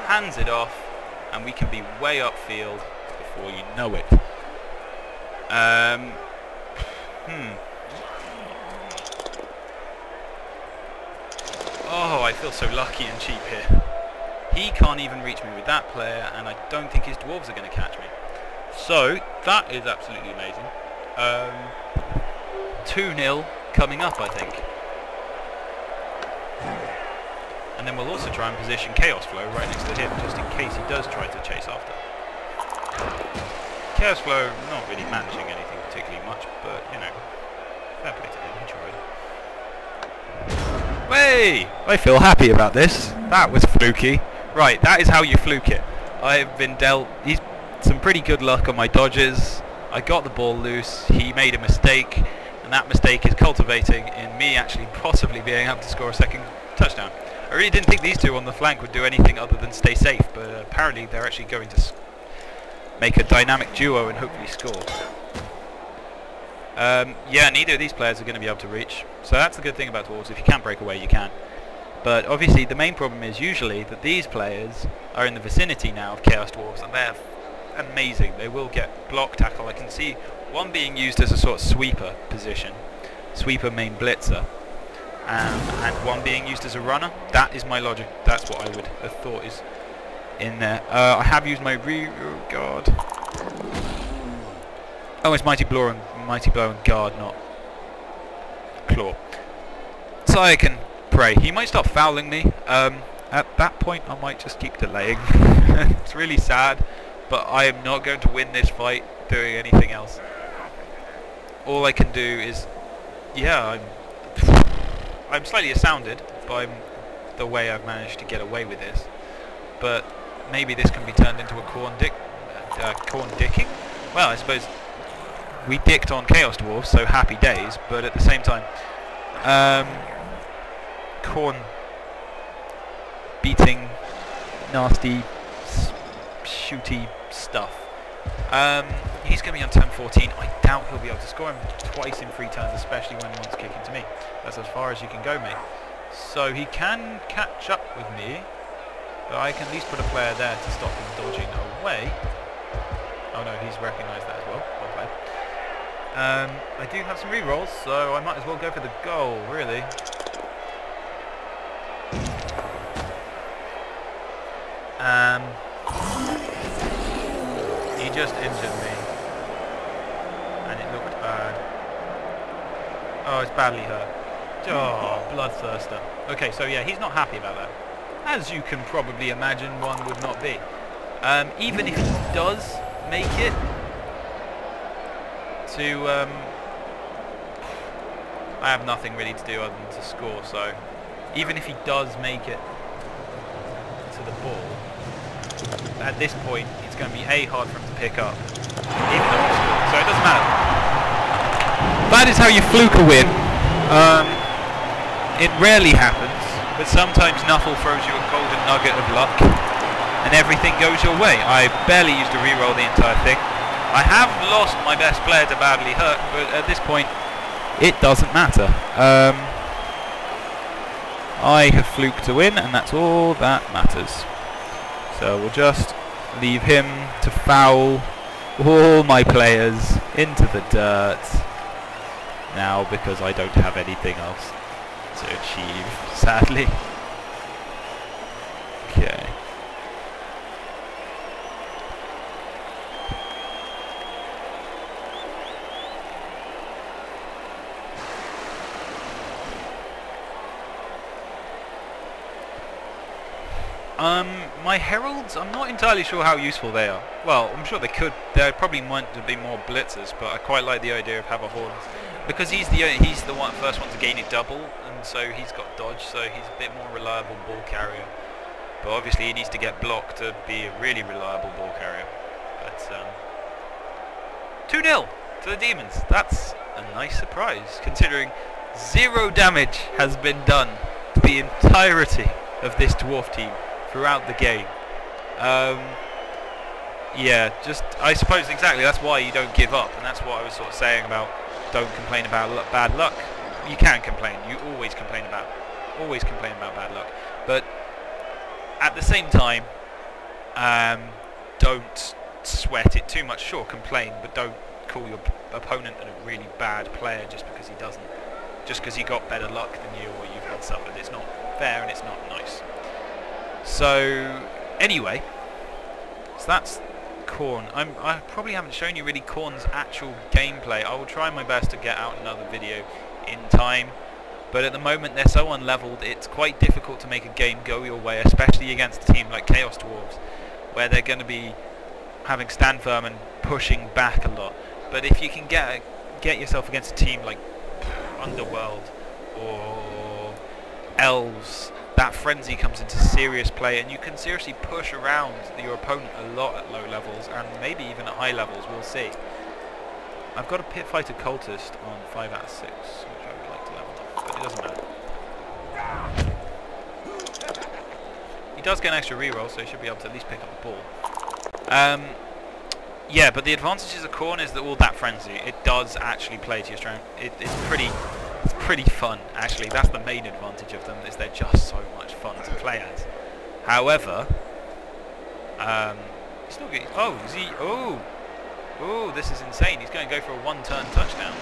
Hands it off, and we can be way upfield before you know it. Oh, I feel so lucky and cheap here. He can't even reach me with that player, and I don't think his dwarves are going to catch me. So, that is absolutely amazing. 2-0 coming up, I think. And then we'll also try and position Chaos Flow right next to him, just in case he does try to chase after. Chaos Flow not really managing anything particularly much, but, you know, fair play to him, he tried. Hey! I feel happy about this. That was fluky. Right, that is how you fluke it. I've been dealt some pretty good luck on my dodges. I got the ball loose, he made a mistake, and that mistake is cultivating in me actually possibly being able to score a second touchdown. I really didn't think these two on the flank would do anything other than stay safe, but apparently they're actually going to make a dynamic duo and hopefully score. Yeah, neither of these players are going to be able to reach, so that's the good thing about Dwarves. If you can break away, you can. But obviously the main problem is usually that these players are in the vicinity now of Chaos Dwarves, and they're amazing. They will get block tackle. I can see one being used as a sort of sweeper position, sweeper main blitzer, and one being used as a runner. That is my logic. That's what I would have thought is in there. I have used my oh god. Oh, it's Mighty Blow and Guard, not Claw. So I can pray. He might start fouling me. At that point, I might just keep delaying. It's really sad, but I am not going to win this fight doing anything else. All I can do is, yeah, I'm slightly astounded by the way I've managed to get away with this, but maybe this can be turned into a Khorne dicking. Well, I suppose we dicked on Chaos Dwarves, so happy days, but at the same time, Khorne beating nasty, shooty stuff. He's going to be on turn 14. I doubt he'll be able to score him twice in 3 turns, especially when one's kicking to me. That's as far as you can go, mate. So he can catch up with me, but I can at least put a player there to stop him dodging away. Oh no, he's recognised that as well. Well played. I do have some rerolls, so I might as well go for the goal, really. He just injured me, and it looked bad. Oh, it's badly hurt. Oh, bloodthirster. Okay, so yeah, he's not happy about that. As you can probably imagine, one would not be. Even if he does make it to, I have nothing really to do other than to score, so even if he does make it to the ball, at this point it's going to be hard for him to pick up, even though he scored, so it doesn't matter. That is how you fluke a win. It rarely happens, but sometimes Nuffle throws you a golden nugget of luck and everything goes your way. I barely used to reroll the entire thing. I have lost my best player to badly hurt, but at this point it doesn't matter. I have fluked to win, and that's all that matters. So we'll just leave him to foul all my players into the dirt now, because I don't have anything else to achieve, sadly. Okay. My heralds, I'm not entirely sure how useful they are. Well, I'm sure they could. There probably might be more blitzers, but I quite like the idea of have a horn, because he's the first one to gain a double, and so he's got dodge, so he's a bit more reliable ball carrier. But obviously he needs to get blocked to be a really reliable ball carrier. But 2-0 to the Demons. That's a nice surprise, considering 0 damage has been done to the entirety of this dwarf team throughout the game. Yeah, just, I suppose exactly, that's why you don't give up, and that's what I was sort of saying about don't complain about bad luck. You can complain, you always complain about bad luck, but at the same time, don't sweat it too much. Sure, complain, but don't call your opponent a really bad player just because he doesn't, just because he got better luck than you or you've been suffered. It's not fair and it's not nice. So anyway, so that's Khorne. I probably haven't shown you really Khorne's actual gameplay. I will try my best to get out another video in time, but at the moment they're so unleveled, it's quite difficult to make a game go your way, especially against a team like Chaos Dwarves, where they're going to be having stand firm and pushing back a lot. But if you can get yourself against a team like Underworld or Elves, that frenzy comes into serious play, and you can seriously push around your opponent a lot at low levels, and maybe even at high levels. We'll see. I've got a Pit Fighter Cultist on 5 out of 6, which I would like to level up, but it doesn't matter. He does get an extra reroll, so he should be able to at least pick up the ball. Yeah, but the advantages of Khorne is that all that frenzy, it does actually play to your strength. It's pretty fun, actually. That's the main advantage of them, is they're just so much fun to play as. However, he's not getting, oh, is he, oh, this is insane. He's going to go for a 1-turn touchdown.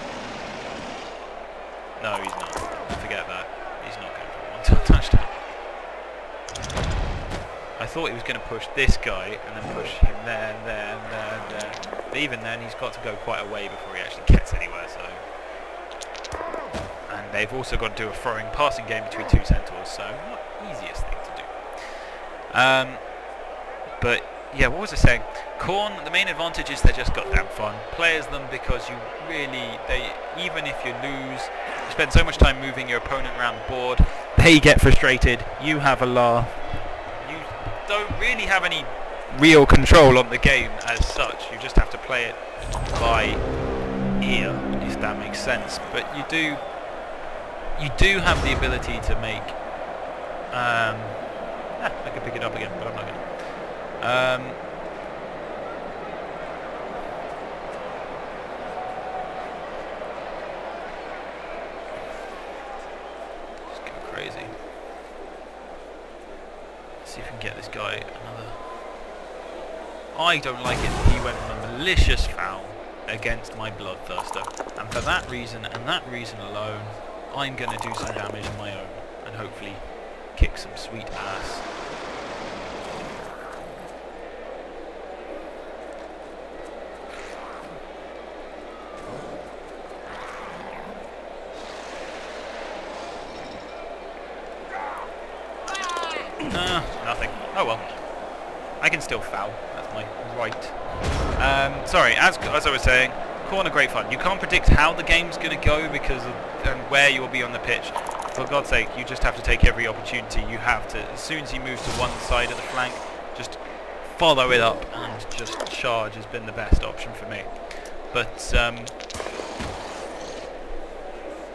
No, he's not. Forget that. thought he was going to push this guy and then push him there, and there, and there, and there. But even then, he's got to go quite a way before he actually gets anywhere. So, and they've also got to do a throwing passing game between two centaurs. So, not the easiest thing to do. But yeah, what was I saying? Khorne, the main advantage is they're just goddamn fun. Play as them because you really, even if you lose, you spend so much time moving your opponent around the board, they get frustrated, you have a laugh. You don't really have any real control on the game as such. You just have to play it by ear, if that makes sense. But you do have the ability to make. I could pick it up again, but I'm not going to. Just go crazy. Let's see if we can get this guy another. I don't like it that he went on a malicious foul against my Bloodthirster, and for that reason and that reason alone, I'm going to do some damage on my own and hopefully kick some sweet ass. Nothing. Oh well. I can still foul. That's my right. Sorry, as I was saying, Khorne are great fun. You can't predict how the game's going to go because of where you'll be on the pitch. For God's sake, you just have to take every opportunity you have to. As soon as he moves to one side of the flank, just follow it up and just charge has been the best option for me. But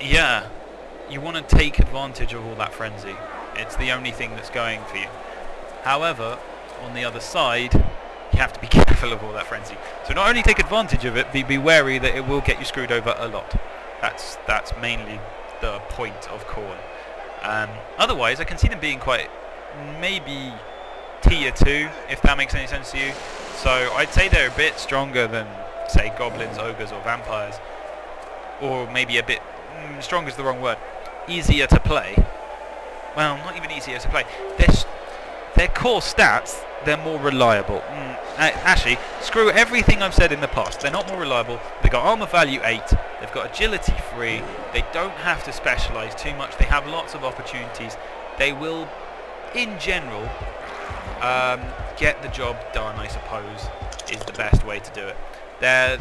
yeah, you want to take advantage of all that frenzy. It's the only thing that's going for you. However, on the other side, you have to be careful of all that frenzy. So not only take advantage of it, be wary that it will get you screwed over a lot. That's mainly the point of Khorne. Otherwise, I can see them being quite, maybe tier 2, if that makes any sense to you. So I'd say they're a bit stronger than, say, goblins, ogres, or vampires. Or maybe a bit, strong is the wrong word, easier to play. Well, not even easier to play. Their core stats, they're more reliable. Actually, screw everything I've said in the past. They're not more reliable. They've got armor value 8. They've got agility 3. They don't have to specialise too much. They have lots of opportunities. They will, in general, get the job done, I suppose, is the best way to do it. They're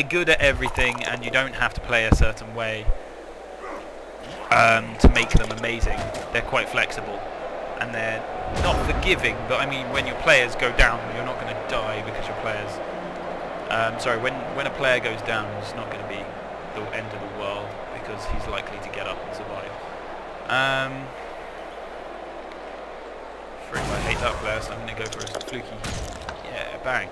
good at everything, and you don't have to play a certain way to make them amazing. They're quite flexible. And they're not forgiving, but I mean, when your players go down, you're not going to die because your players... when a player goes down, it's not going to be the end of the world because he's likely to get up and survive. Frick, I hate that player, so I'm going to go for a fluky... Yeah, bang.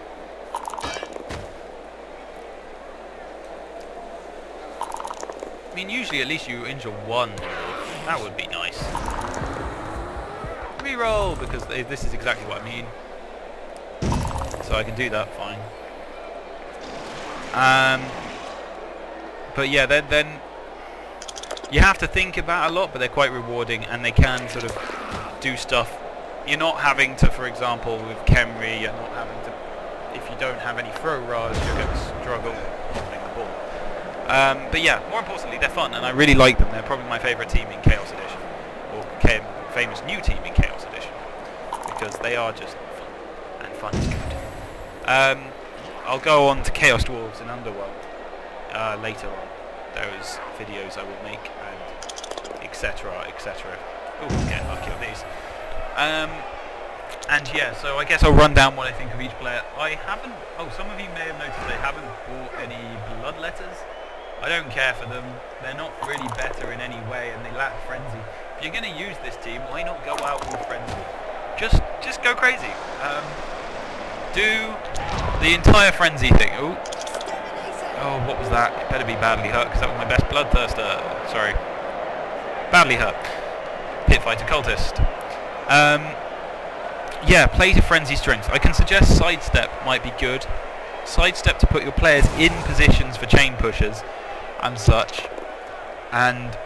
I mean, usually at least you injure one. That would be nice. Reroll, because this is exactly what I mean. So I can do that fine. But yeah, then you have to think about a lot, but they're quite rewarding, and they can sort of do stuff. You're not having to, for example, with Khemri, you're not having to, if you don't have any throw rars, you're going to struggle holding the ball. But yeah, more importantly, they're fun, and I really like them. They're probably my favourite team in Chaos Edition, or famous new team in Chaos Edition, because they are just fun, and fun is good. I'll go on to Chaos Dwarves and Underworld later on. Those videos I will make, and etc, etc. Oh, get lucky on these. And yeah, so I guess I'll run down what I think of each player. I haven't... Oh, some of you may have noticed I haven't bought any blood letters. I don't care for them. They're not really better in any way, and they lack frenzy. If you're going to use this team, why not go out with frenzy? Just go crazy. Do the entire frenzy thing. Oh, what was that? It better be badly hurt, because that was my best Bloodthirster. Sorry. Badly hurt. Pitfighter Cultist. Yeah, play to frenzy strength. I can suggest sidestep might be good. Sidestep to put your players in positions for chain pushers and such. And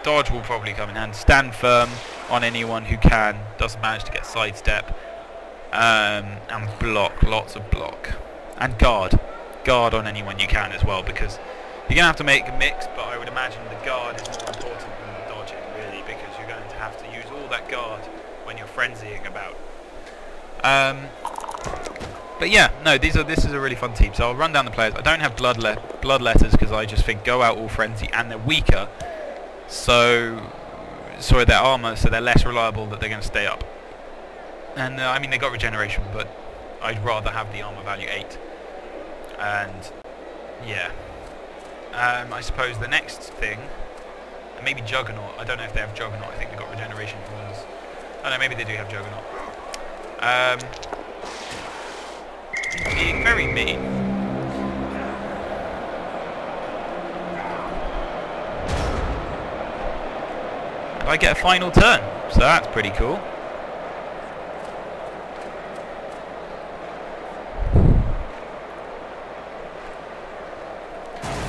Dodge will probably come in hand. Stand firm on anyone who doesn't manage to get sidestep. And block, lots of block. And guard. Guard on anyone you can as well, because you're going to have to make a mix, but I would imagine the guard is more important than the dodging, really, because you're going to have to use all that guard when you're frenzying about. But yeah, no, this is a really fun team, so I'll run down the players. I don't have bloodletters because I just think go out all frenzy, and they're weaker, so sorry, their armor, so they're less reliable that they're going to stay up. And I mean, they got regeneration, but I'd rather have the armor value 8. And yeah, I suppose the next thing, and maybe Juggernaut. I don't know if they have Juggernaut. I think they got regeneration ones. I don't know, maybe they do have Juggernaut. Being very mean. I get a final turn, so that's pretty cool.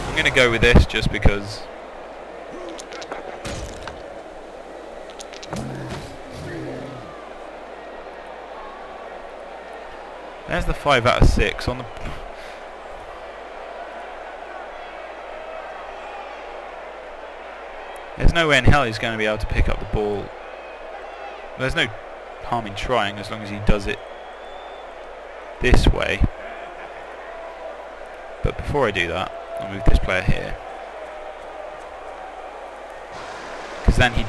I'm going to go with this just because. There's the 5 out of 6 on the. There's no way in hell he's going to be able to pick up the ball. There's no harm in trying as long as he does it this way. But before I do that, I'll move this player here, because then he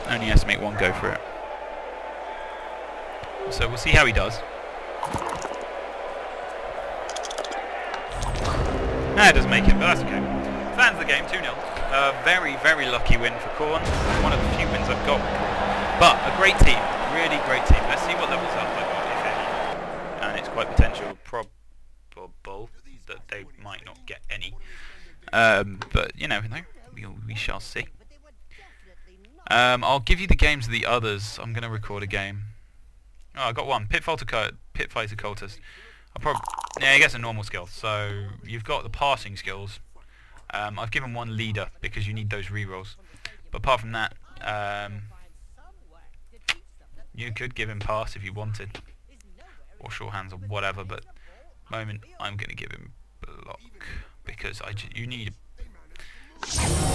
only has to make one go for it. So we'll see how he does. Nah, it doesn't make it, but that's okay. So that's the game, 2-0. Very, very lucky win for Khorne. One of the few wins I've got with Khorne. But a great team, really great team. Let's see what levels up I got, if any. And it's quite probable that they might not get any. But you never know. We shall see. I'll give you the games of the others. I'm going to record a game. Oh, I got one. Pit Fighter Cultist. Yeah, he gets a normal skill. So you've got the passing skills. I've given one leader because you need those rerolls. But apart from that, you could give him pass if you wanted, or short hands or whatever. But at the moment, I'm going to give him block because you need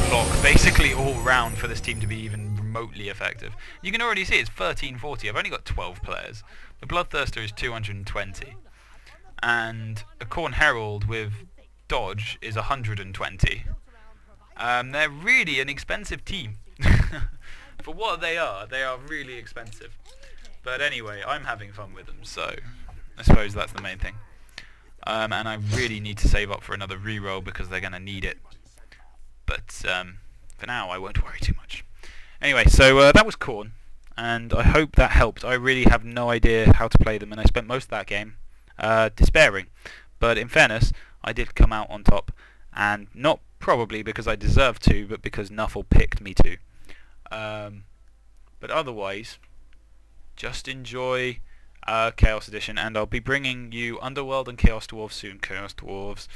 block basically all round for this team to be even remotely effective. You can already see it's 1340. I've only got 12 players. The Bloodthirster is 220. And a Khorne Herald with dodge is 120. They're really an expensive team. For what they are really expensive. But anyway, I'm having fun with them, so I suppose that's the main thing. And I really need to save up for another reroll because they're going to need it. But for now, I won't worry too much. Anyway, so that was Khorne, and I hope that helped. I really have no idea how to play them, and I spent most of that game despairing. But in fairness, I did come out on top, and not probably because I deserved to, but because Nuffle picked me to. But otherwise, just enjoy Chaos Edition, and I'll be bringing you Underworld and Chaos Dwarves soon. Chaos Dwarves.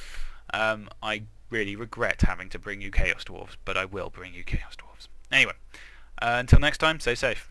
I really regret having to bring you Chaos Dwarves, but I will bring you Chaos Dwarves. Anyway, until next time, stay safe.